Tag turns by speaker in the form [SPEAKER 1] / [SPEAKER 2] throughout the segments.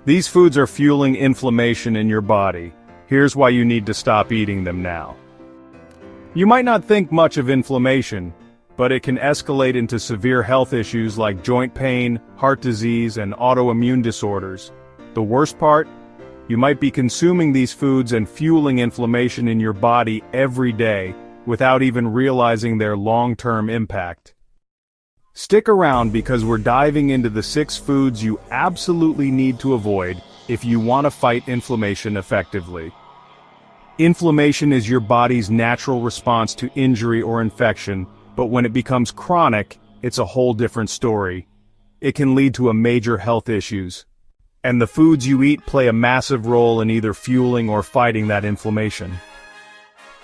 [SPEAKER 1] These foods are fueling inflammation in your body. Here's why you need to stop eating them now. You might not think much of inflammation, but it can escalate into severe health issues like joint pain, heart disease, and autoimmune disorders. The worst part? You might be consuming these foods and fueling inflammation in your body every day, without even realizing their long-term impact. Stick around because we're diving into the 6 foods you absolutely need to avoid if you want to fight inflammation effectively. Inflammation is your body's natural response to injury or infection, but when it becomes chronic, it's a whole different story. It can lead to major health issues. And the foods you eat play a massive role in either fueling or fighting that inflammation.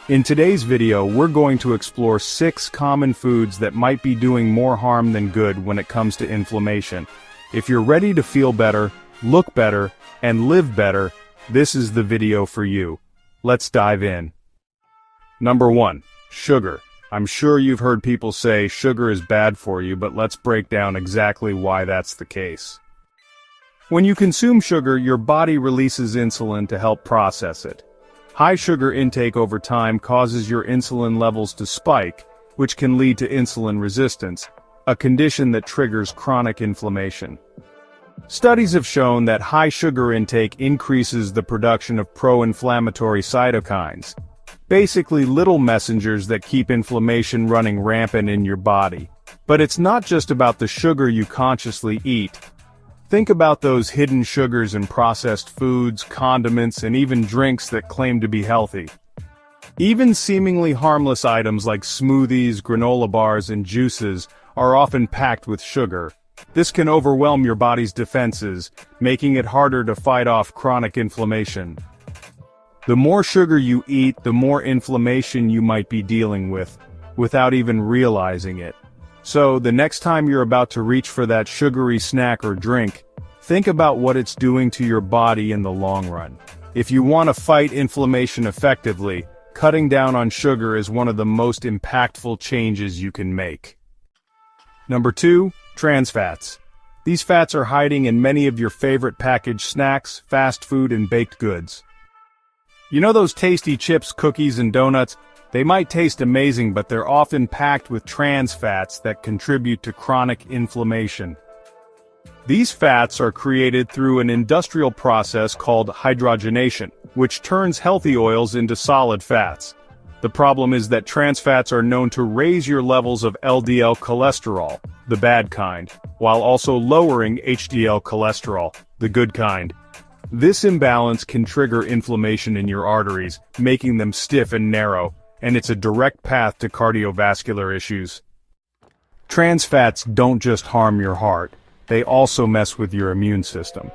[SPEAKER 1] In today's video, we're going to explore 6 common foods that might be doing more harm than good when it comes to inflammation. If you're ready to feel better, look better, and live better, this is the video for you. Let's dive in. Number 1. Sugar. I'm sure you've heard people say sugar is bad for you, but let's break down exactly why that's the case. When you consume sugar, your body releases insulin to help process it. High sugar intake over time causes your insulin levels to spike, which can lead to insulin resistance, a condition that triggers chronic inflammation. Studies have shown that high sugar intake increases the production of pro-inflammatory cytokines, basically little messengers that keep inflammation running rampant in your body. But it's not just about the sugar you consciously eat. Think about those hidden sugars in processed foods, condiments, and even drinks that claim to be healthy. Even seemingly harmless items like smoothies, granola bars, and juices are often packed with sugar. This can overwhelm your body's defenses, making it harder to fight off chronic inflammation. The more sugar you eat, the more inflammation you might be dealing with, without even realizing it. So, the next time you're about to reach for that sugary snack or drink, think about what it's doing to your body in the long run. If you want to fight inflammation effectively, cutting down on sugar is one of the most impactful changes you can make. Number 2. Trans fats. These fats are hiding in many of your favorite packaged snacks, fast food, and baked goods. You know those tasty chips, cookies, and donuts? They might taste amazing, but they're often packed with trans fats that contribute to chronic inflammation. These fats are created through an industrial process called hydrogenation, which turns healthy oils into solid fats. The problem is that trans fats are known to raise your levels of LDL cholesterol, the bad kind, while also lowering HDL cholesterol, the good kind. This imbalance can trigger inflammation in your arteries, making them stiff and narrow, and it's a direct path to cardiovascular issues. Trans fats don't just harm your heart, they also mess with your immune system.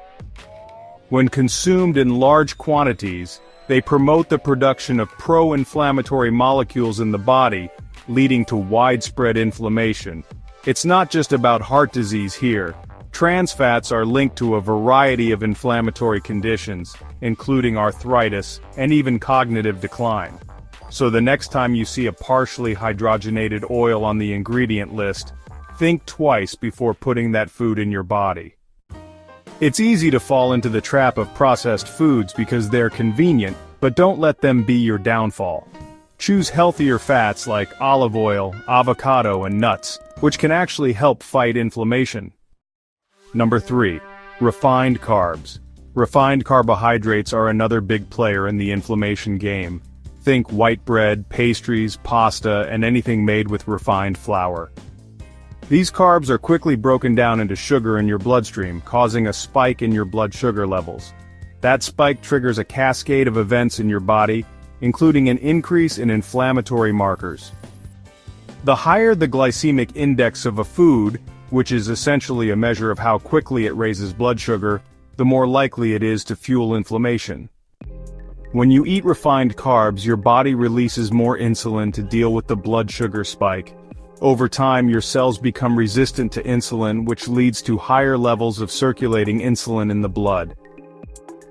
[SPEAKER 1] When consumed in large quantities, they promote the production of pro-inflammatory molecules in the body, leading to widespread inflammation. It's not just about heart disease here. Trans fats are linked to a variety of inflammatory conditions, including arthritis and even cognitive decline. So the next time you see a partially hydrogenated oil on the ingredient list, think twice before putting that food in your body. It's easy to fall into the trap of processed foods because they're convenient, but don't let them be your downfall. Choose healthier fats like olive oil, avocado, and nuts, which can actually help fight inflammation. Number 3. Refined carbs. Refined carbohydrates are another big player in the inflammation game. Think white bread, pastries, pasta, and anything made with refined flour. These carbs are quickly broken down into sugar in your bloodstream, causing a spike in your blood sugar levels. That spike triggers a cascade of events in your body, including an increase in inflammatory markers. The higher the glycemic index of a food, which is essentially a measure of how quickly it raises blood sugar, the more likely it is to fuel inflammation. When you eat refined carbs, your body releases more insulin to deal with the blood sugar spike. Over time, your cells become resistant to insulin, which leads to higher levels of circulating insulin in the blood.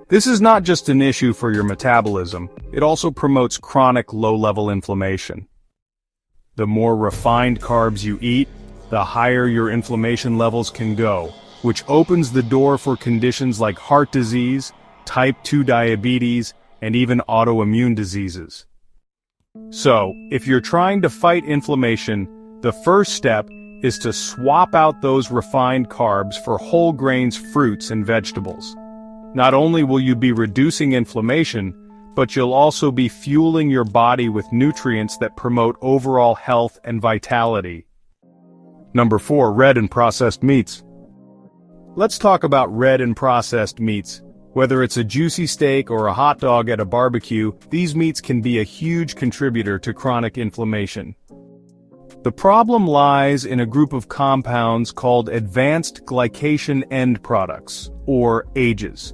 [SPEAKER 1] This is not just an issue for your metabolism, it also promotes chronic low-level inflammation. The more refined carbs you eat, the higher your inflammation levels can go, which opens the door for conditions like heart disease, type 2 diabetes, and even autoimmune diseases. So, if you're trying to fight inflammation, the first step is to swap out those refined carbs for whole grains, fruits, and vegetables. Not only will you be reducing inflammation, but you'll also be fueling your body with nutrients that promote overall health and vitality. Number 4. Red and processed meats. Let's talk about red and processed meats. Whether it's a juicy steak or a hot dog at a barbecue, these meats can be a huge contributor to chronic inflammation. The problem lies in a group of compounds called advanced glycation end products, or AGEs.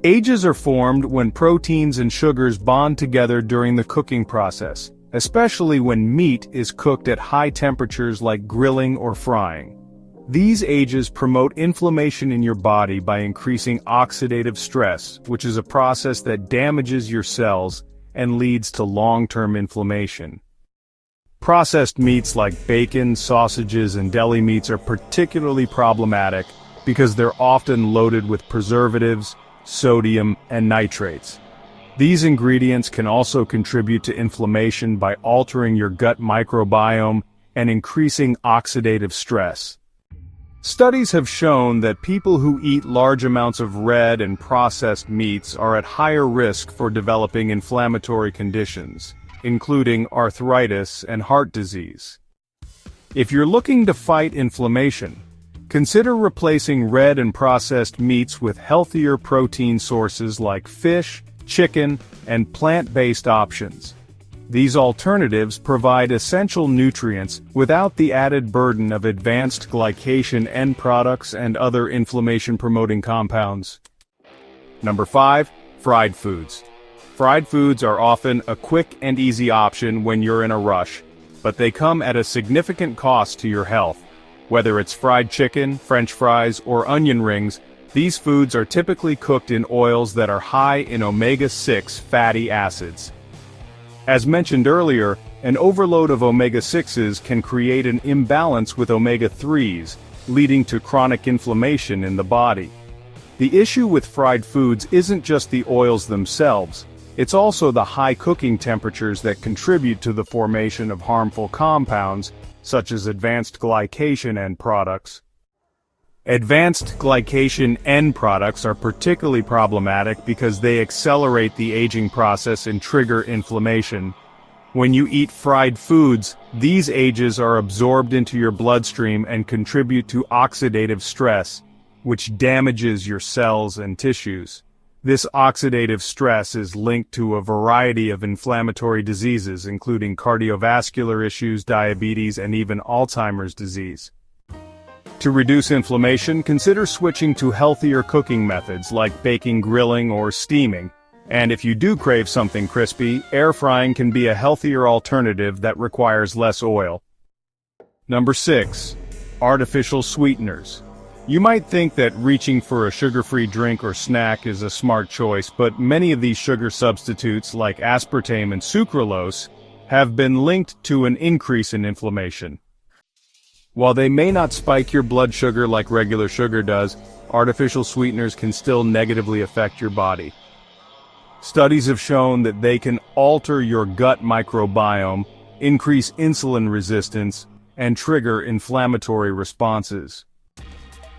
[SPEAKER 1] AGEs are formed when proteins and sugars bond together during the cooking process, especially when meat is cooked at high temperatures like grilling or frying. These AGEs promote inflammation in your body by increasing oxidative stress, which is a process that damages your cells and leads to long-term inflammation. Processed meats like bacon, sausages, and deli meats are particularly problematic because they're often loaded with preservatives, sodium, and nitrates. These ingredients can also contribute to inflammation by altering your gut microbiome and increasing oxidative stress. Studies have shown that people who eat large amounts of red and processed meats are at higher risk for developing inflammatory conditions, including arthritis and heart disease. If you're looking to fight inflammation, consider replacing red and processed meats with healthier protein sources like fish, chicken, and plant-based options. These alternatives provide essential nutrients without the added burden of advanced glycation end products and other inflammation-promoting compounds. Number 5. Fried foods. Fried foods are often a quick and easy option when you're in a rush, but they come at a significant cost to your health. Whether it's fried chicken, French fries, or onion rings, these foods are typically cooked in oils that are high in omega-6 fatty acids. As mentioned earlier, an overload of omega-6s can create an imbalance with omega-3s, leading to chronic inflammation in the body. The issue with fried foods isn't just the oils themselves, it's also the high cooking temperatures that contribute to the formation of harmful compounds, such as advanced glycation end products. Advanced glycation end products are particularly problematic because they accelerate the aging process and trigger inflammation. When you eat fried foods, these AGEs are absorbed into your bloodstream and contribute to oxidative stress, which damages your cells and tissues. This oxidative stress is linked to a variety of inflammatory diseases, including cardiovascular issues, diabetes, and even Alzheimer's disease. To reduce inflammation, consider switching to healthier cooking methods like baking, grilling, or steaming. And if you do crave something crispy, air frying can be a healthier alternative that requires less oil. Number 6. Artificial sweeteners. You might think that reaching for a sugar-free drink or snack is a smart choice, but many of these sugar substitutes like aspartame and sucralose have been linked to an increase in inflammation. While they may not spike your blood sugar like regular sugar does, artificial sweeteners can still negatively affect your body. Studies have shown that they can alter your gut microbiome, increase insulin resistance, and trigger inflammatory responses.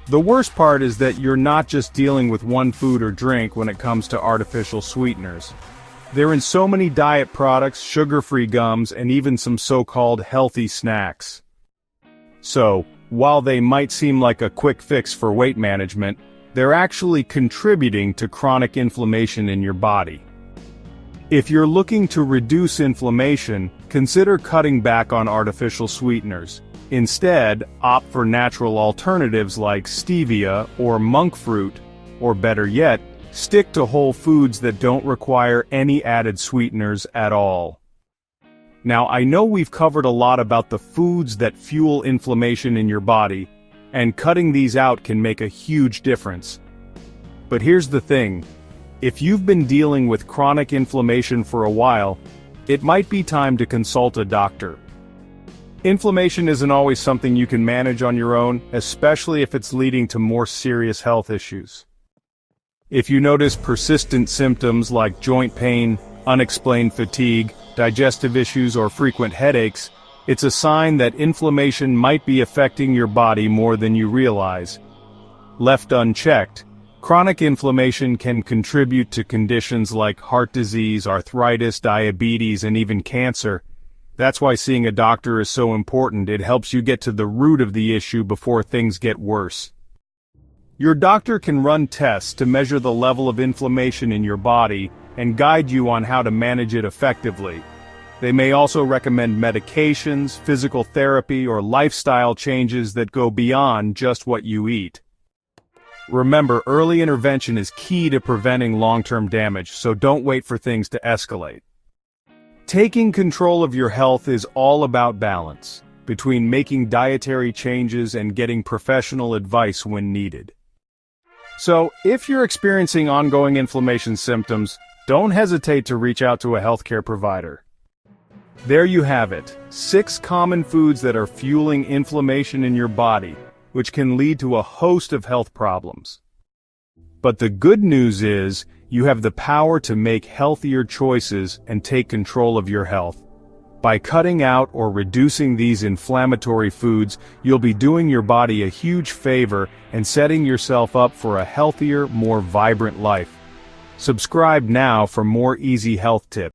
[SPEAKER 1] The worst part is that you're not just dealing with one food or drink when it comes to artificial sweeteners. They're in so many diet products, sugar-free gums, and even some so-called healthy snacks. So, while they might seem like a quick fix for weight management, they're actually contributing to chronic inflammation in your body. If you're looking to reduce inflammation, consider cutting back on artificial sweeteners. Instead, opt for natural alternatives like stevia or monk fruit, or better yet, stick to whole foods that don't require any added sweeteners at all. Now, I know we've covered a lot about the foods that fuel inflammation in your body, and cutting these out can make a huge difference. But here's the thing. If you've been dealing with chronic inflammation for a while, it might be time to consult a doctor. Inflammation isn't always something you can manage on your own, especially if it's leading to more serious health issues. If you notice persistent symptoms like joint pain, unexplained fatigue, digestive issues, or frequent headaches, it's a sign that inflammation might be affecting your body more than you realize. Left unchecked, chronic inflammation can contribute to conditions like heart disease, arthritis, diabetes, and even cancer. That's why seeing a doctor is so important. It helps you get to the root of the issue before things get worse. Your doctor can run tests to measure the level of inflammation in your body and guide you on how to manage it effectively. They may also recommend medications, physical therapy, or lifestyle changes that go beyond just what you eat. Remember, early intervention is key to preventing long-term damage, so don't wait for things to escalate. Taking control of your health is all about balance, between making dietary changes and getting professional advice when needed. So, if you're experiencing ongoing inflammation symptoms, don't hesitate to reach out to a healthcare provider. There you have it, 6 common foods that are fueling inflammation in your body, which can lead to a host of health problems. But the good news is, you have the power to make healthier choices and take control of your health. By cutting out or reducing these inflammatory foods, you'll be doing your body a huge favor and setting yourself up for a healthier, more vibrant life. Subscribe now for more easy health tips.